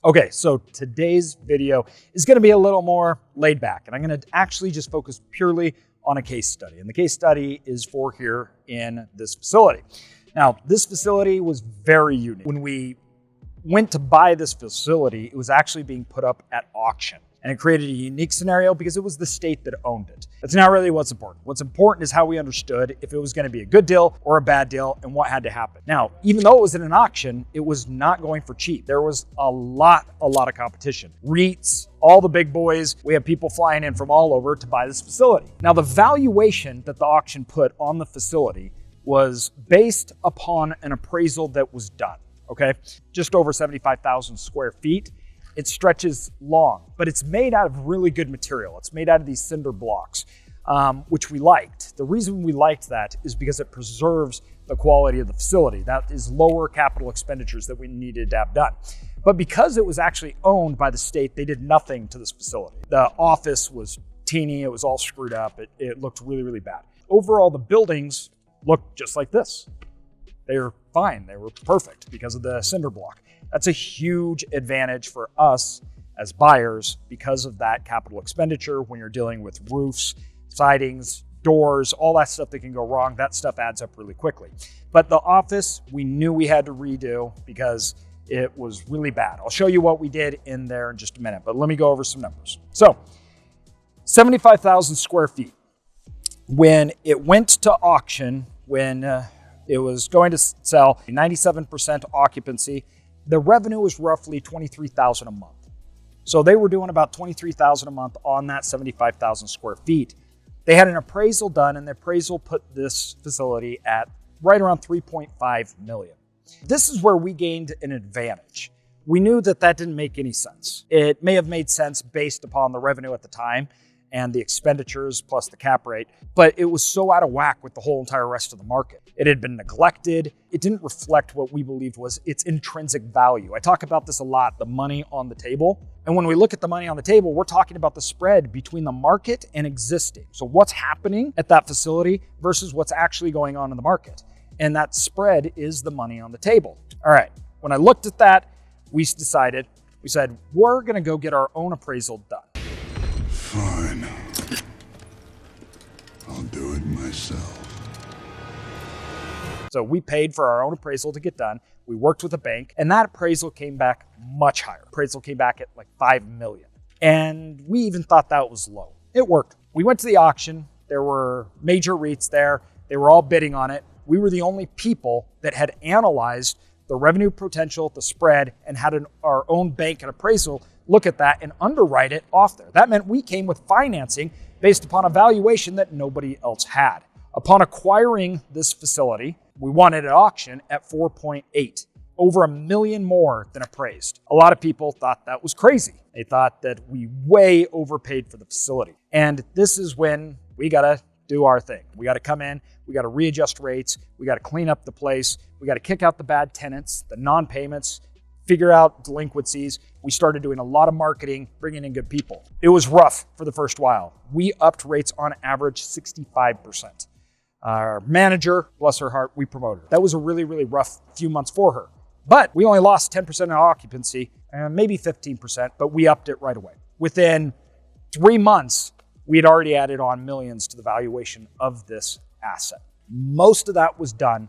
Okay, so today's video is going to be a little more laid back, and I'm going to actually just focus purely on a case study. And the case study is for here in this facility. Now, this facility was very unique. When we went to buy this facility, it was actually being put up at auction. And it created a unique scenario because it was the state that owned it. That's not really what's important. What's important is how we understood if it was going to be a good deal or a bad deal and what had to happen. Now, even though it was in an auction, it was not going for cheap. There was a lot of competition. REITs, all the big boys, we have people flying in from all over to buy this facility. Now, the valuation that the auction put on the facility was based upon an appraisal that was done, okay? Just over 75,000 square feet. It stretches long, but it's made out of really good material. It's made out of these cinder blocks, which we liked. The reason we liked that is because it preserves the quality of the facility. That is lower capital expenditures that we needed to have done. But because it was actually owned by the state, they did nothing to this facility. The office was teeny, it was all screwed up. It looked really bad. Overall, the buildings looked just like this. They were fine, they were perfect because of the cinder block. That's a huge advantage for us as buyers because of that capital expenditure. When you're dealing with roofs, sidings, doors, all that stuff that can go wrong, that stuff adds up really quickly. But the office, we knew we had to redo because it was really bad. I'll show you what we did in there in just a minute, but let me go over some numbers. So 75,000 square feet. When it went to auction, when it was going to sell 97% occupancy, the revenue was roughly $23,000 a month. So they were doing about $23,000 a month on that 75,000 square feet. They had an appraisal done, and the appraisal put this facility at right around $3.5 million. This is where we gained an advantage. We knew that didn't make any sense. It may have made sense based upon the revenue at the time and the expenditures plus the cap rate, but it was so out of whack with the whole entire rest of the market. It had been neglected. It didn't reflect what we believed was its intrinsic value. I talk about this a lot, the money on the table. And when we look at the money on the table, we're talking about the spread between the market and existing. So what's happening at that facility versus what's actually going on in the market. And that spread is the money on the table. All right, when I looked at that, we said, we're gonna go get our own appraisal done. Fine. I'll do it myself. So we paid for our own appraisal to get done. We worked with a bank, and that appraisal came back much higher. Appraisal came back at like $5 million. And we even thought that was low. It worked. We went to the auction. There were major REITs there. They were all bidding on it. We were the only people that had analyzed the revenue potential, the spread, and had our own bank and appraisal look at that and underwrite it off there. That meant we came with financing based upon a valuation that nobody else had. Upon acquiring this facility, we won it at auction at 4.8, over $1 million more than appraised. A lot of people thought that was crazy. They thought that we way overpaid for the facility. And this is when we gotta do our thing. We gotta come in, we gotta readjust rates, we gotta clean up the place, we gotta kick out the bad tenants, the non-payments, figure out delinquencies. We started doing a lot of marketing, bringing in good people. It was rough for the first while. We upped rates on average 65%. Our manager, bless her heart, we promoted her. That was a really rough few months for her. But we only lost 10% in occupancy, maybe 15%, but we upped it right away. Within 3 months, we had already added on millions to the valuation of this asset. Most of that was done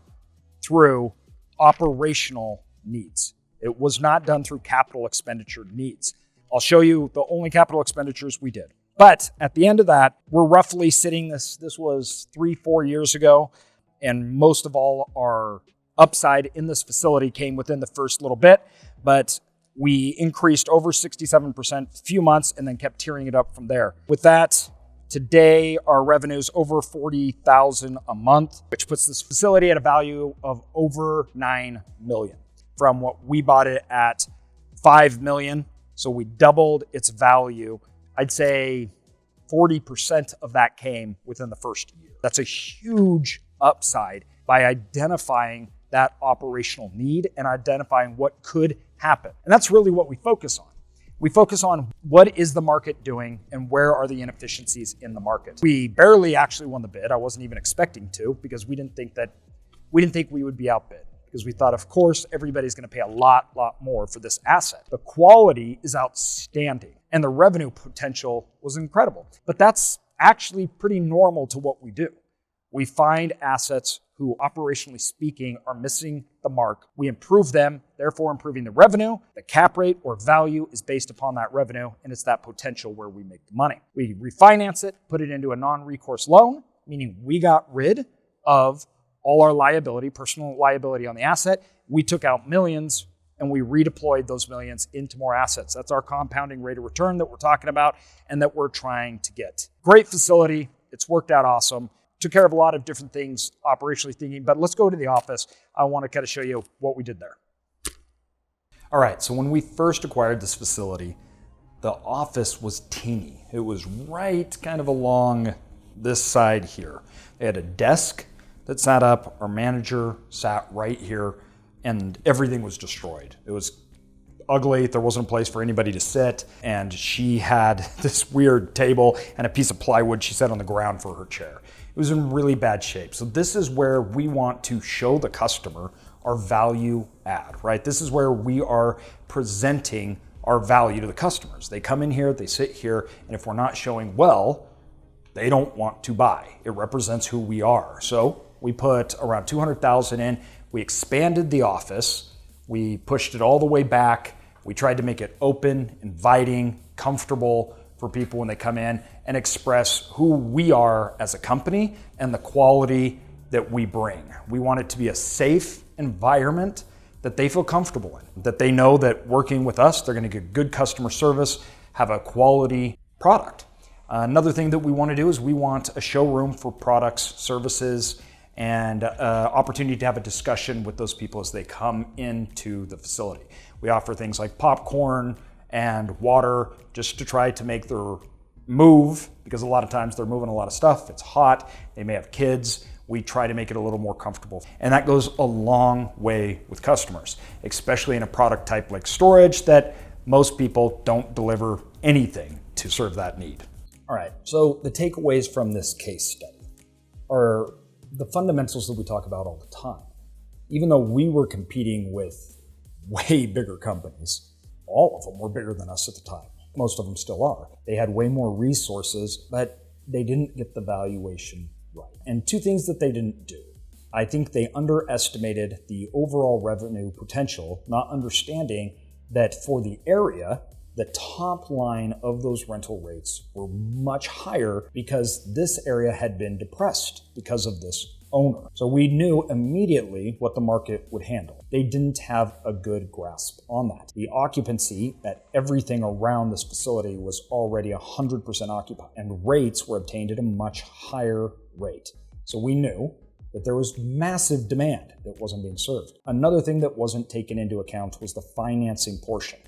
through operational needs. It was not done through capital expenditure needs. I'll show you the only capital expenditures we did. But at the end of that, we're roughly sitting, this was 3-4 years ago, and most of all our upside in this facility came within the first little bit, but we increased over 67% a few months and then kept tearing it up from there. With that, today our revenue is over $40,000 a month, which puts this facility at a value of over $9 million from what we bought it at $5 million. So we doubled its value. I'd say 40% of that came within the first year. That's a huge upside by identifying that operational need and identifying what could happen. And that's really what we focus on. We focus on what is the market doing and where are the inefficiencies in the market. We barely actually won the bid. I wasn't even expecting to because we didn't think we would be outbid. because we thought, of course, everybody's going to pay a lot more for this asset. The quality is outstanding and the revenue potential was incredible. But that's actually pretty normal to what we do. We find assets who, operationally speaking, are missing the mark. We improve them, therefore improving the revenue. The cap rate or value is based upon that revenue, and it's that potential where we make the money. We refinance it, put it into a non-recourse loan, meaning we got rid of all our liability, personal liability on the asset. We took out millions and we redeployed those millions into more assets. That's our compounding rate of return that we're talking about and that we're trying to get. Great facility. It's worked out awesome. Took care of a lot of different things operationally thinking, but let's go to the office. I want to kind of show you what we did there. All right, so when we first acquired this facility, the office was teeny. It was right kind of along this side here. They had a desk that sat up. Our manager sat right here, and everything was destroyed. It was ugly. There wasn't a place for anybody to sit, and she had this weird table and a piece of plywood she set on the ground for her chair. It was in really bad shape. So this is where we want to show the customer our value add, right? This is where we are presenting our value to the customers. They come in here, they sit here, and if we're not showing well, they don't want to buy. It represents who we are. So we put around $200,000 in. We expanded the office. We pushed it all the way back. We tried to make it open, inviting, comfortable for people when they come in and express who we are as a company and the quality that we bring. We want it to be a safe environment that they feel comfortable in, that they know that working with us, they're going to get good customer service, have a quality product. Another thing that we want to do is we want a showroom for products, services, and opportunity to have a discussion with those people as they come into the facility. We offer things like popcorn and water just to try to make their move, because a lot of times they're moving a lot of stuff. It's hot. They may have kids. We try to make it a little more comfortable. And that goes a long way with customers, especially in a product type like storage that most people don't deliver anything to serve that need. All right, so the takeaways from this case study are the fundamentals that we talk about all the time. Even though we were competing with way bigger companies, all of them were bigger than us at the time. Most of them still are. They had way more resources, but they didn't get the valuation right. And two things that they didn't do. I think they underestimated the overall revenue potential, not understanding that for the area, the top line of those rental rates were much higher because this area had been depressed because of this owner. So we knew immediately what the market would handle. They didn't have a good grasp on that. The occupancy at everything around this facility was already 100% occupied, and rates were obtained at a much higher rate. So we knew that there was massive demand that wasn't being served. Another thing that wasn't taken into account was the financing portion.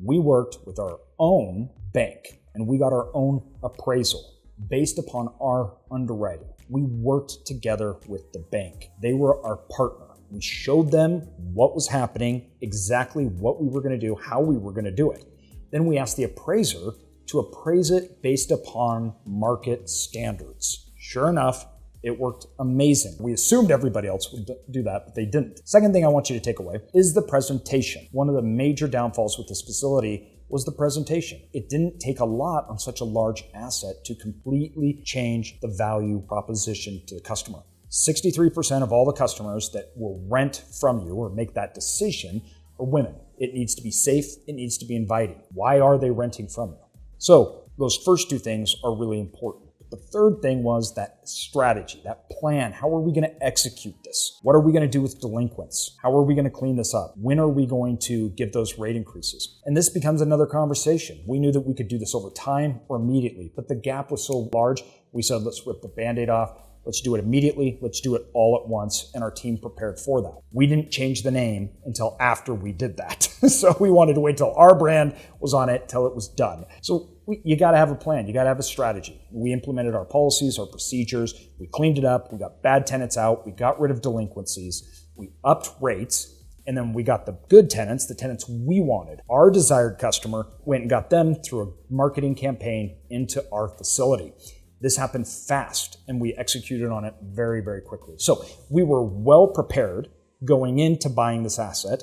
We worked with our own bank and we got our own appraisal based upon our underwriting. We worked together with the bank. They were our partner. We showed them what was happening, exactly what we were going to do, how we were going to do it. Then we asked the appraiser to appraise it based upon market standards. Sure enough, it worked amazing. We assumed everybody else would do that, but they didn't. Second thing I want you to take away is the presentation. One of the major downfalls with this facility was the presentation. It didn't take a lot on such a large asset to completely change the value proposition to the customer. 63% of all the customers that will rent from you or make that decision are women. It needs to be safe. It needs to be inviting. Why are they renting from you? So those first two things are really important. The third thing was that strategy, that plan. How are we going to execute this? What are we going to do with delinquents? How are we going to clean this up? When are we going to give those rate increases? And this becomes another conversation. We knew that we could do this over time or immediately, but the gap was so large, we said, let's rip the Band-Aid off. Let's do it immediately. Let's do it all at once. And our team prepared for that. We didn't change the name until after we did that. So we wanted to wait till our brand was on it till it was done. So you got to have a plan. You got to have a strategy. We implemented our policies, our procedures. We cleaned it up. We got bad tenants out. We got rid of delinquencies. We upped rates. And then we got the good tenants, the tenants we wanted. Our desired customer went and got them through a marketing campaign into our facility. This happened fast, and we executed on it very, very quickly. So we were well prepared going into buying this asset,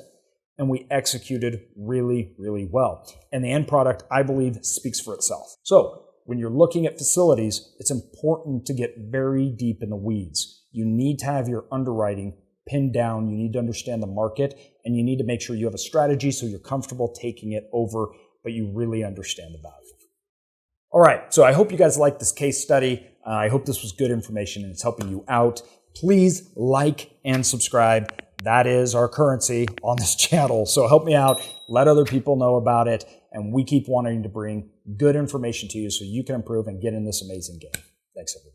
and we executed really, really well. And the end product, I believe, speaks for itself. So when you're looking at facilities, it's important to get very deep in the weeds. You need to have your underwriting pinned down. You need to understand the market, and you need to make sure you have a strategy so you're comfortable taking it over, but you really understand the value. All right, so I hope you guys liked this case study. I hope this was good information and it's helping you out. Please like and subscribe. That is our currency on this channel. So help me out, let other people know about it, and we keep wanting to bring good information to you so you can improve and get in this amazing game. Thanks, everybody.